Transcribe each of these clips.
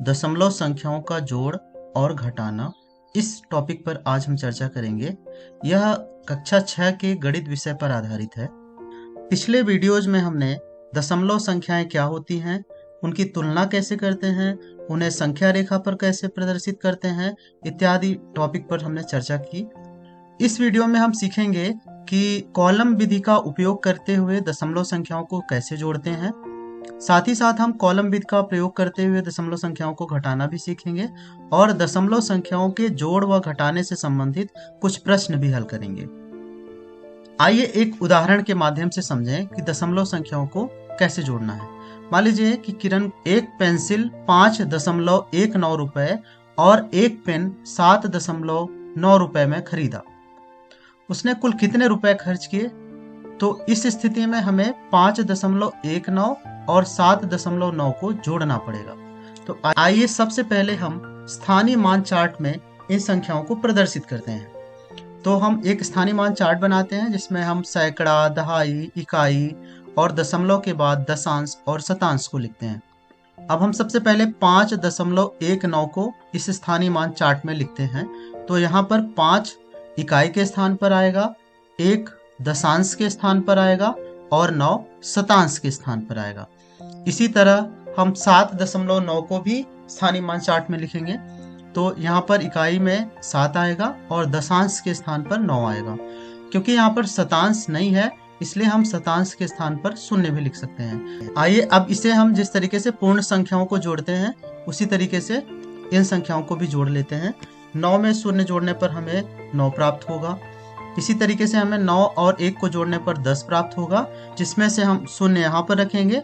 दशमलव संख्याओं का जोड़ और घटाना, इस टॉपिक पर आज हम चर्चा करेंगे। यह कक्षा 6 के गणित विषय पर आधारित है। पिछले वीडियोज में हमने दशमलव संख्याएं क्या होती हैं, उनकी तुलना कैसे करते हैं, उन्हें संख्या रेखा पर कैसे प्रदर्शित करते हैं इत्यादि टॉपिक पर हमने चर्चा की। इस वीडियो में हम सीखेंगे कि कॉलम विधि का उपयोग करते हुए दशमलव संख्याओं को कैसे जोड़ते हैं। साथ ही साथ हम कॉलम विधि का प्रयोग करते हुए दशमलव संख्याओं को घटाना भी सीखेंगे और दशमलव संख्याओं के जोड़ व घटाने से संबंधित कुछ प्रश्न भी हल करेंगे। आइए एक उदाहरण के माध्यम से समझें कि दशमलव संख्याओं को कैसे जोड़ना है। मान लीजिए कि किरण एक पेंसिल 5.19 रुपए और एक पेन 7.9 रुपए में खरीदा। उसने कुल कितने रुपए खर्च किए? तो इस स्थिति में हमें 5.19 और 7.9 को जोड़ना पड़ेगा। तो आइए सबसे पहले हम स्थानीय मान चार्ट में इन संख्याओं को प्रदर्शित करते हैं। तो हम एक स्थानीय मान चार्ट बनाते हैं जिसमें हम सैकड़ा, दहाई, इकाई और दशमलव के बाद दशांश और शतांश को लिखते हैं। अब हम सबसे पहले 5.19 को इस स्थानीय मान चार्ट में लिखते हैं। तो यहाँ पर 5 इकाई के स्थान पर आएगा, 1 दशांश के स्थान पर आएगा और 9 शतांश के स्थान पर आएगा। इसी तरह हम 7.9 को भी स्थानीय मान चार्ट में लिखेंगे। तो यहाँ पर इकाई में 7 आएगा और दशांश के स्थान पर 9 आएगा। क्योंकि यहाँ पर शतांश नहीं है इसलिए हम शतांश के स्थान पर 0 भी लिख सकते हैं। आइए अब इसे हम जिस तरीके से पूर्ण संख्याओं को जोड़ते हैं उसी तरीके से इन संख्याओं को भी जोड़ लेते हैं। 9 में 0 जोड़ने पर हमें 9 प्राप्त होगा। इसी तरीके से हमें 9 और 1 को जोड़ने पर 10 प्राप्त होगा, जिसमें से हम 0 यहाँ पर रखेंगे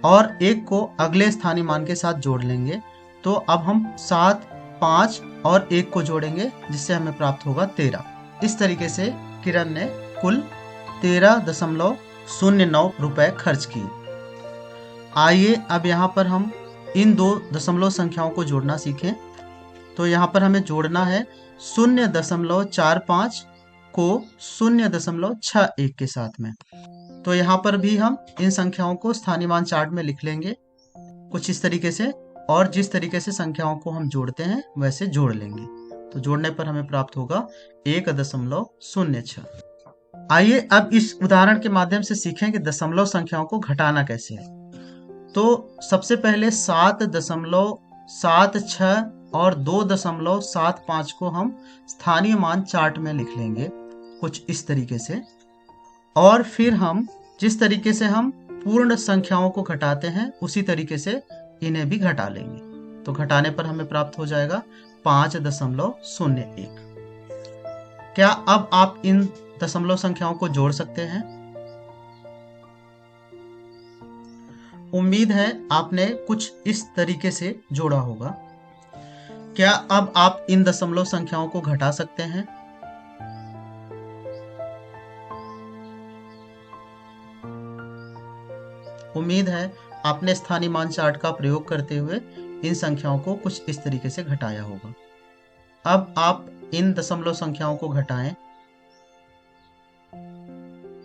और 1 को अगले स्थानीय मान के साथ जोड़ लेंगे। तो अब हम 7, 5 और 1 को जोड़ेंगे जिससे हमें प्राप्त होगा 13। इस तरीके से किरण ने कुल 13.09 रुपए खर्च किए। आइए अब यहाँ पर हम इन दो दशमलव संख्याओं को जोड़ना सीखें। तो यहाँ पर हमें जोड़ना है 0.45 को 0.61 के साथ में। तो यहाँ पर भी हम इन संख्याओं को स्थानीय मान चार्ट में लिख लेंगे कुछ इस तरीके से, और जिस तरीके से संख्याओं को हम जोड़ते हैं वैसे जोड़ लेंगे। तो जोड़ने पर हमें प्राप्त होगा 1.06। आइए अब इस उदाहरण के माध्यम से सीखें कि दशमलव संख्याओं को घटाना कैसे है। तो सबसे पहले 7.76 और 2.75 को हम स्थानीय मान चार्ट में लिख लेंगे कुछ इस तरीके से, और फिर हम जिस तरीके से हम पूर्ण संख्याओं को घटाते हैं उसी तरीके से इन्हें भी घटा लेंगे। तो घटाने पर हमें प्राप्त हो जाएगा 5.01। क्या अब आप इन दशमलव संख्याओं को जोड़ सकते हैं? उम्मीद है आपने कुछ इस तरीके से जोड़ा होगा। क्या अब आप इन दशमलव संख्याओं को घटा सकते हैं? उम्मीद है आपने स्थानीय मान चार्ट का प्रयोग करते हुए इन संख्याओं को कुछ इस तरीके से घटाया होगा। अब आप इन दशमलव संख्याओं को घटाएं।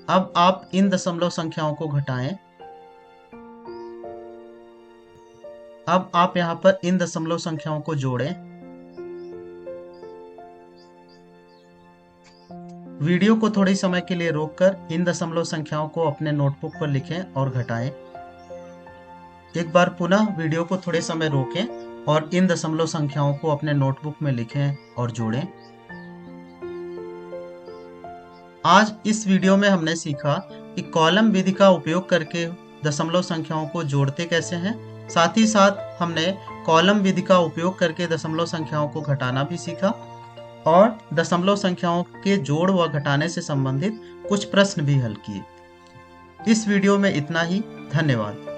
अब आप इन दशमलव संख्याओं को घटाएं। अब आप यहाँ पर इन दशमलव संख्याओं को जोड़ें। वीडियो को थोड़ी समय के लिए रोककर इन दशमलव संख्याओं को अपने नोटबुक पर लिखें और घटाएं। एक बार पुनः वीडियो को थोड़े समय रोकें और इन दशमलव संख्याओं को अपने नोटबुक में लिखें और जोड़ें। आज इस वीडियो में हमने सीखा कि कॉलम विधि का उपयोग करके दशमलव संख्याओं को जोड़ते कैसे हैं। साथ ही साथ हमने कॉलम विधि का उपयोग करके दशमलव संख्याओं को घटाना भी सीखा और दशमलव संख्याओं के जोड़ व घटाने से संबंधित कुछ प्रश्न भी हल किए। इस वीडियो में इतना ही। धन्यवाद।